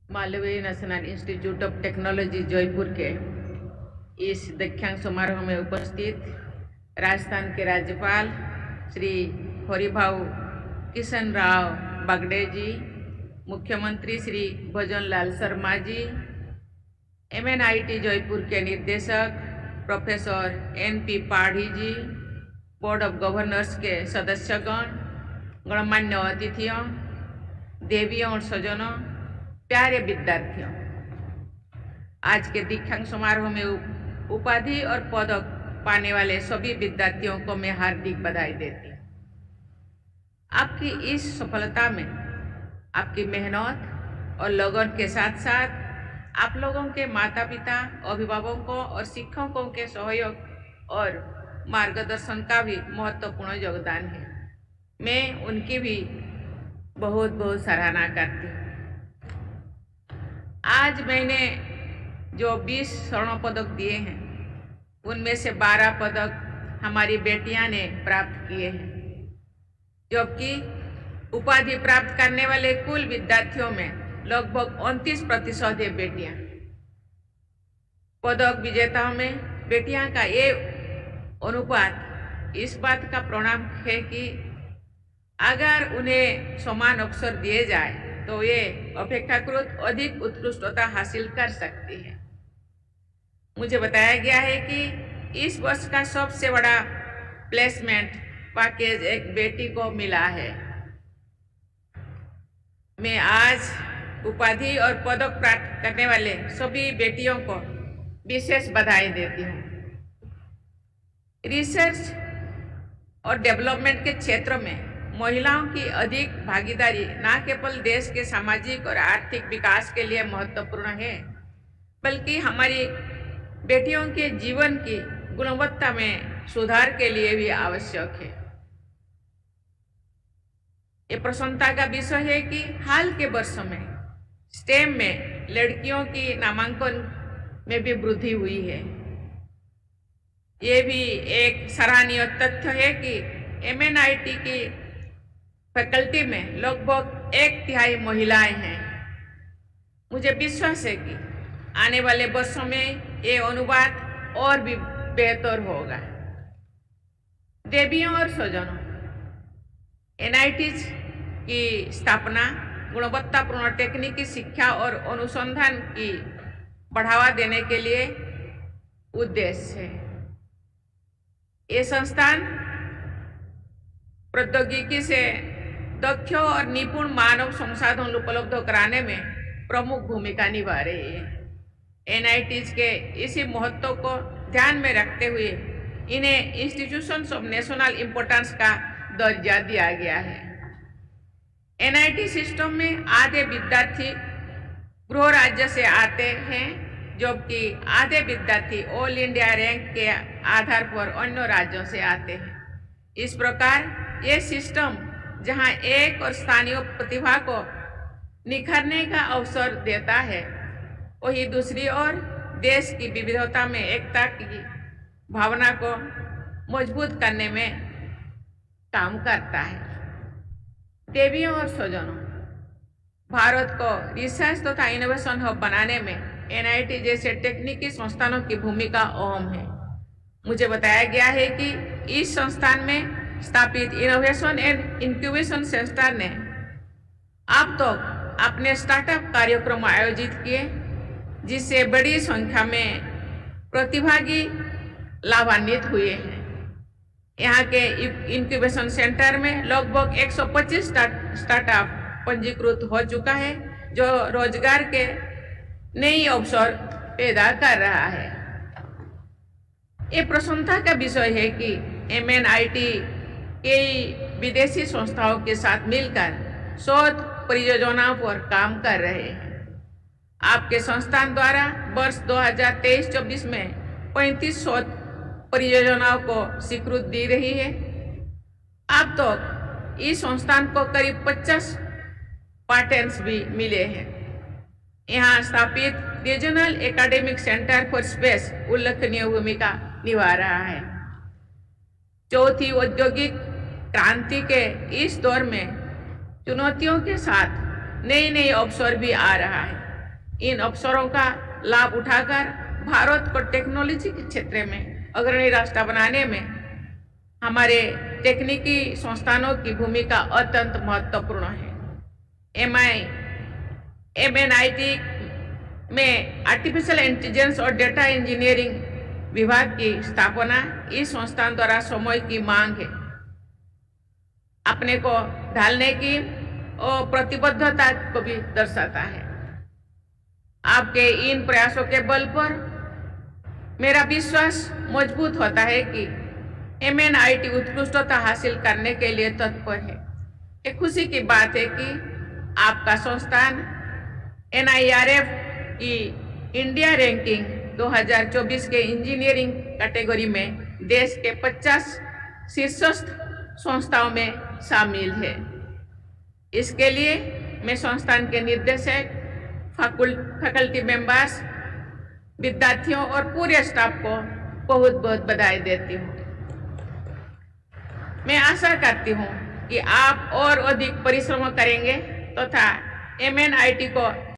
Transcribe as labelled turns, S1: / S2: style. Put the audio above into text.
S1: Malviya national institute of technology Jaipur के इस दीक्षांत समारोह में उपस्थित राजस्थान के राज्यपाल श्री हरिभाऊ किशन राव बागड़े जी, मुख्यमंत्री श्री भजन लाल शर्मा जी, MNIT जयपुर के निदेशक professor NP Padhi ji, board of governors के सदस्यगण, गणमान्य अतिथियों, देवियों और सज्जनों, प्यारे विद्यार्थियों, आज के दीक्षांत समारोह में उपाधि और पदक पाने वाले सभी विद्यार्थियों को मैं हार्दिक बधाई देती हूँ। आपकी इस सफलता में आपकी मेहनत और लगन के साथ साथ आप लोगों के माता पिता, अभिभावकों और शिक्षकों के सहयोग और मार्गदर्शन का भी महत्वपूर्ण योगदान है। मैं उनकी भी बहुत बहुत सराहना करती हूँ। आज मैंने जो 20 स्वर्ण पदक दिए हैं, उनमें से 12 पदक हमारी बेटियां ने प्राप्त किए हैं, जबकि उपाधि प्राप्त करने वाले कुल विद्यार्थियों में लगभग 29% है बेटियां। पदक विजेताओं में बेटियां का ये अनुपात इस बात का प्रमाण है कि अगर उन्हें समान अवसर दिए जाए तो ये अपेक्षाकृत अधिक उत्कृष्टता हासिल कर सकती है। मुझे बताया गया है कि इस वर्ष का सबसे बड़ा प्लेसमेंट पैकेज एक बेटी को मिला है। मैं आज उपाधि और पदक प्राप्त करने वाले सभी बेटियों को विशेष बधाई देती हूँ। रिसर्च और डेवलपमेंट के क्षेत्र में महिलाओं की अधिक भागीदारी न केवल देश के सामाजिक और आर्थिक विकास के लिए महत्वपूर्ण है, बल्कि हमारी बेटियों के जीवन की गुणवत्ता में सुधार के लिए भी आवश्यक है। ये प्रसन्नता का विषय है कि हाल के वर्षों में स्टेम में लड़कियों की नामांकन में भी वृद्धि हुई है। ये भी एक सराहनीय तथ्य है कि MNIT की फैकल्टी में लगभग 1/3 महिलाएं हैं। मुझे विश्वास है कि आने वाले वर्षों में ये अनुपात और भी बेहतर होगा। देवियों और स्वजनों, NIT की स्थापना गुणवत्तापूर्ण तकनीकी शिक्षा और अनुसंधान की बढ़ावा देने के लिए उद्देश्य है। ये संस्थान प्रौद्योगिकी से दक्ष और निपुण मानव संसाधन उपलब्ध कराने में प्रमुख भूमिका निभा रही है। NIT के इसी महत्व को ध्यान में रखते हुए इन्हें इंस्टीट्यूशंस ऑफ नेशनल इम्पोर्टेंस का दर्जा दिया गया है। NIT सिस्टम में आधे विद्यार्थी गृह राज्य से आते हैं, जबकि आधे विद्यार्थी ऑल इंडिया रैंक के आधार पर अन्य राज्यों से आते हैं। इस प्रकार ये सिस्टम जहां एक और स्थानीय प्रतिभा को निखरने का अवसर देता है, वही दूसरी ओर देश की विविधता में एकता की भावना को मजबूत करने में काम करता है। देवियों और स्वजनों, भारत को रिसर्च तथा इनोवेशन हब बनाने में NIT जैसे तकनीकी संस्थानों की भूमिका अहम है। मुझे बताया गया है कि इस संस्थान में स्थापित इनोवेशन एंड इंक्यूबेशन सेंटर ने अब तक अपने स्टार्टअप कार्यक्रम आयोजित किए, जिससे बड़ी संख्या में प्रतिभागी लाभान्वित हुए हैं। यहाँ के इंक्यूबेशन सेंटर में लगभग 125 स्टार्टअप पंजीकृत हो चुका है, जो रोजगार के नए अवसर पैदा कर रहा है। ये प्रसन्नता का विषय है कि MNIT कई विदेशी संस्थाओं के साथ मिलकर शोध परियोजनाओं पर काम कर रहे हैं। आपके संस्थान द्वारा वर्ष 2023-24 में 35 शोध परियोजनाओं को स्वीकृति दी रही है। अब तक इस संस्थान को करीब 50 पेटेंट्स भी मिले हैं। यहाँ स्थापित regional academic centre for space उल्लेखनीय भूमिका निभा रहा है। चौथी औद्योगिक क्रांति के इस दौर में चुनौतियों के साथ नए नए अवसर भी आ रहा है। इन अवसरों का लाभ उठाकर भारत को टेक्नोलॉजी के क्षेत्र में अग्रणी राष्ट्र बनाने में हमारे तकनीकी संस्थानों की भूमिका अत्यंत महत्वपूर्ण है। MNIT में आर्टिफिशियल इंटेलिजेंस और डेटा इंजीनियरिंग विभाग की स्थापना इस संस्थान द्वारा समय की मांग है, अपने को ढालने की और प्रतिबद्धता को भी दर्शाता है। आपके इन प्रयासों के बल पर मेरा विश्वास मजबूत होता है कि MNIT उत्कृष्टता हासिल करने के लिए तत्पर है। एक खुशी की बात है कि आपका संस्थान NIRF की इंडिया रैंकिंग 2024 के इंजीनियरिंग कैटेगरी में देश के 50 शीर्षस्थ संस्थाओं में शामिल है। इसके लिए मैं संस्थान के निर्देशक, फैकल्टी मेंबर्स, विद्यार्थियों और पूरे स्टाफ को बहुत बहुत बधाई देती हूँ। मैं आशा करती हूँ कि आप और अधिक परिश्रम करेंगे तथा MNIT को